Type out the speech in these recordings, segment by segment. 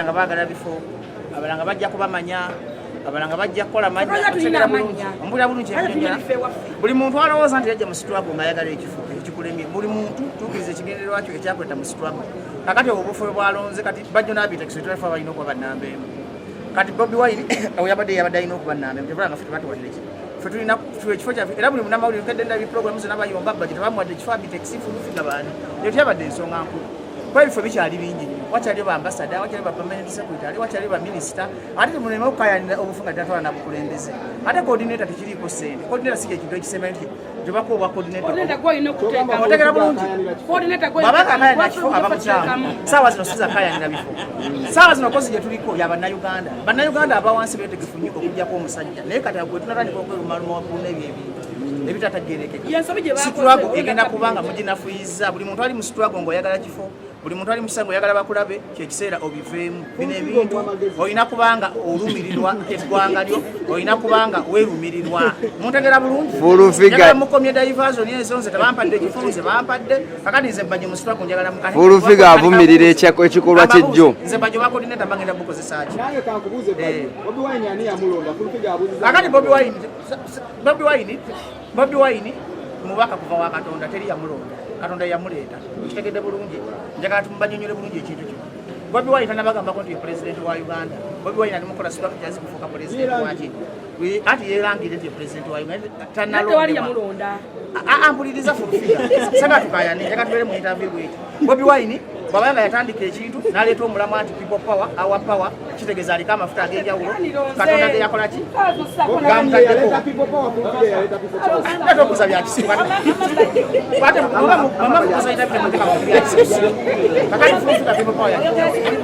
nga baagala bifo abalanga bajja kubamanya abalanga bajja kukola manya ompulira bulungi ebinyonyola buli muntu alowooza nti yajja mu struggle ng'ayagala ekifo ekikulemye buli muntu tuukiriza ekigendererwa kyo ekyakweta mu struggle kakati obufu bwalonze kati bajjo n'abitex tulafa balina okuba bannamba emu kati Bobi Wine yabadde alina okuba nnamba emu tebulanga ffe tebatuwadde ffe tulina ekifo kyaffe era buli munnamawulire nkedde ndabi programu zonna bayomba budget bamuwadde ekifo abitex fulufiga baani eyo tyabadde ensonga nkulu kuba ebifo bikyali bingi nnyo wakyali ba ambassador wakyali ba permanent secretary wakyali ba minister ate temuleme okukayanira obufu nga tatwala nabukulembeze ate coordinator tekiriiko ssente coordinator si kyekintu ekisemba nti tebako obwa coordinator bulungi babanga akayanira kifo abamukyamu saawa zino siza kayanira bifo saawa zino kozi gye tuliko yabannayuganda bannayuganda abawansi beetegefu nnyo okugjako omusajja naye kati agwe tunatandika okwerumaluma wakuluna ebyo ebintu ebitatagerekeka struggle egenda kubanga muginafuyiza buli muntu ali mu struggle ng'oyagala kifo buli muntu ali mu kisango oyagala bakulabe kyekiseera obiveemu bino ebintu olina kubanga olumirirwa eggwanga lyo olina kubanga weerumirirwa muntegera bulungi mukomye diversion ezo nze tebampadde ekifo nze bampadde kakati nze mbanye mu struggle njagala mukati fulufiga avumirira ekikolwa ky'ejjo nze mbanye bakodineta mbagenda bukozesa ki kakati Bobi Wine mubaka kuva wa Katonda teri yamulonda Katonda yamuleeta kitegedde bulungi njagala tumubanyonyole bulungi ekintu kino Bobi Wine tanabagambako nti president wa Uganda Bobi Wine ali mukola structure kufuuka president waki ati yerangire nti president wa Uganda tanalonda ampuliriza fulufiga sanga tukayane njagala tubere mu interview bweki Bobi Wine bwabanga yatandika ekintu n'aleeta omulamu anti people power our power kitegeeza aliko amafuta ag'enjawulo Katonda ge yakola ki gamutaddeko bya kisiru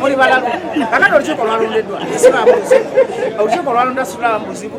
muli balalu kakati olukiiko lwalondeddwa olukiiko lwalonda situlaba mu buzibu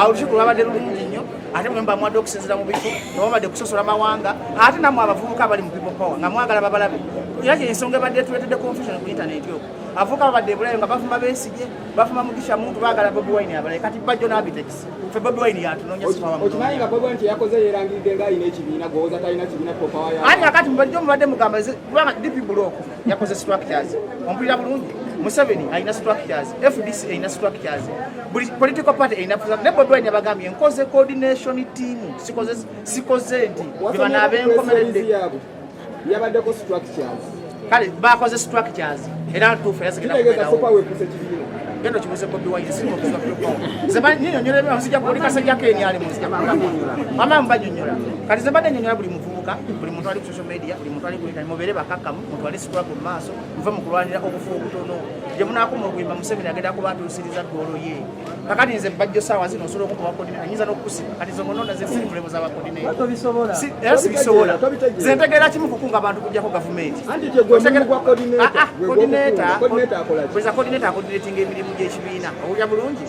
olukiiko lwabadde lulungi nnyo ate mwemba mwadde okusinzira mu bifo nobadde kusosola mawanga ate nammwe abavubuka abali mu people power nga mwagala babalabe yaki ensonga ebadde tuleetedde confusion ku internet yo avuka babadde bulayo nga bafuma Besigye bafuma Mugisha muntu baagala Bobi Wine abalaye kati bajjo n'abitex ffe Bobi Wine yatunoonya okimanyi nga Bobi Wine yakoze yeerangiridde nga alina ekibiina gooza talina kibiina popawa ati kakati mubajjo mubadde mugamba kubanga DP Block yakoze structures ompulira bulungi Museveni alina structures FDC alina structures buli political party alina ne Bobi Wine yabagambye nkoze coordination team sikoze nti bibanabe enkomeredde yabaddeko structures kale bakoze structures era tufu yazigenda gendo kibuze Bobi Wine simo kuzwa power zeba nyonyola bya muzija kulika sajja Kenya ali muzija mama mbanyonyola kati zeba nyonyola buli muvubuka buli muntu ali ku social media buli muntu ali ku internet mubere bakakamu muntu ali struggle maaso muva mu kulwanira obufu obutono je munakoma okuyimba Museveni agenda ku bantu usiriza dwolo ye kakati nze mbajjo sawa zino solo ku coordinator nyiza n'okusiba kati zo ngonona ze siri mulebo za coordinator bato bisobola si bisobola zentegera kimu kukunga abantu kujja ko government anti je gwe mu kwa coordinator akola coordinating emirimu gy'ekibiina owulya bulungi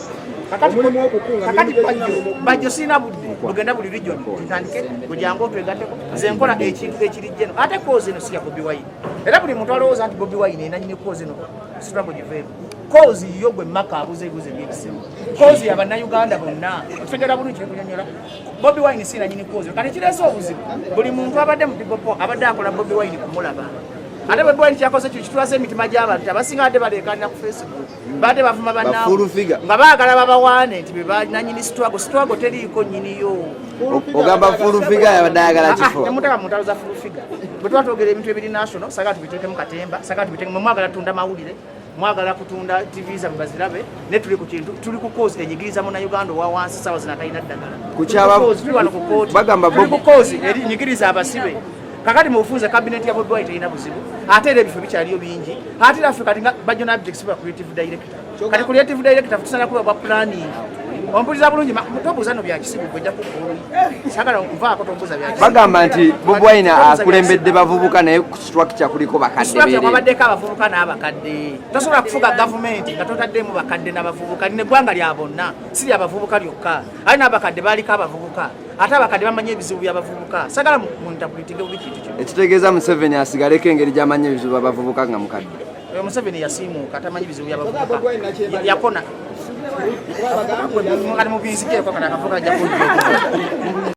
kakati bajjo sirina budde bugenda buli region ntandike kujangu otwegatteko nze nkola ekintu ekirijjeno ate kozi eno sija Bobi Wine era buli muntu alowooza nti Bobi Wine enanyini kozi eno struggle giveemu kozi yo gwe maka abuze by'ekisimu kozi y'abannayuganda bonna otegera bulungi kyekunyonyola Bobi Wine si nanyini kozi kati kireese obuzibu buli muntu abadde mu people abadde akola Bobi Wine kumulaba ate Bobi Wine kyakoze kyo kitwase emitima gy'abantu abasinga adde baleekaanira ku Facebook badde bavuma bannaabwe nga baagala babawaane nti be bananyini struggle teriiko nnyiniyo ogamba fulufiga yabadde ayagala kifo temutaka mu ntalo za fulufiga bwe tuba twogera ebintu ebiri national saga tubiteeke mu katemba saga tubiteeke mu mwagala tunda mawulire mwagala kutunda TV za bazirabe ne tuli ku kintu tuli ku course enyigiriza mu na Uganda wa wansi sawa zinakalina ddagala kuchaba bagamba ku course eri nyigiriza abasibe kakati mu bufunze cabinet ya Bobi Wine ina buzibu ate era ebifo bikyaliyo bingi ate era Africa tinga bajjo na objects ba creative director kati creative director tusana kuba planning ompuliza bulungi mutobuza no bya kisibu kujja ku sagala nvaako tombuza bya kisibu bagamba nti Bobi Wine akulembedde bavubuka naye structure kuliko bakadde structure kwabaddeko abavubuka n'abakadde tosobola kufuga government nga totaddemu bakadde n'abavubuka ne gwanga lya bonna si abavubuka lyokka ali n'abakadde baaliko abavubuka ate abakadde bamanye ebizibu by'abavubuka sagala muntapulitinge bubi kintu kino ekitegeeza Museveni asigaleko engeri gy'amanye ebizibu by'abavubuka nga mukadde Museveni yasiimuuka atamanyi bizibu by'abavubuka yakona mukadde mubinzikeko kana akavubuka ajja kujja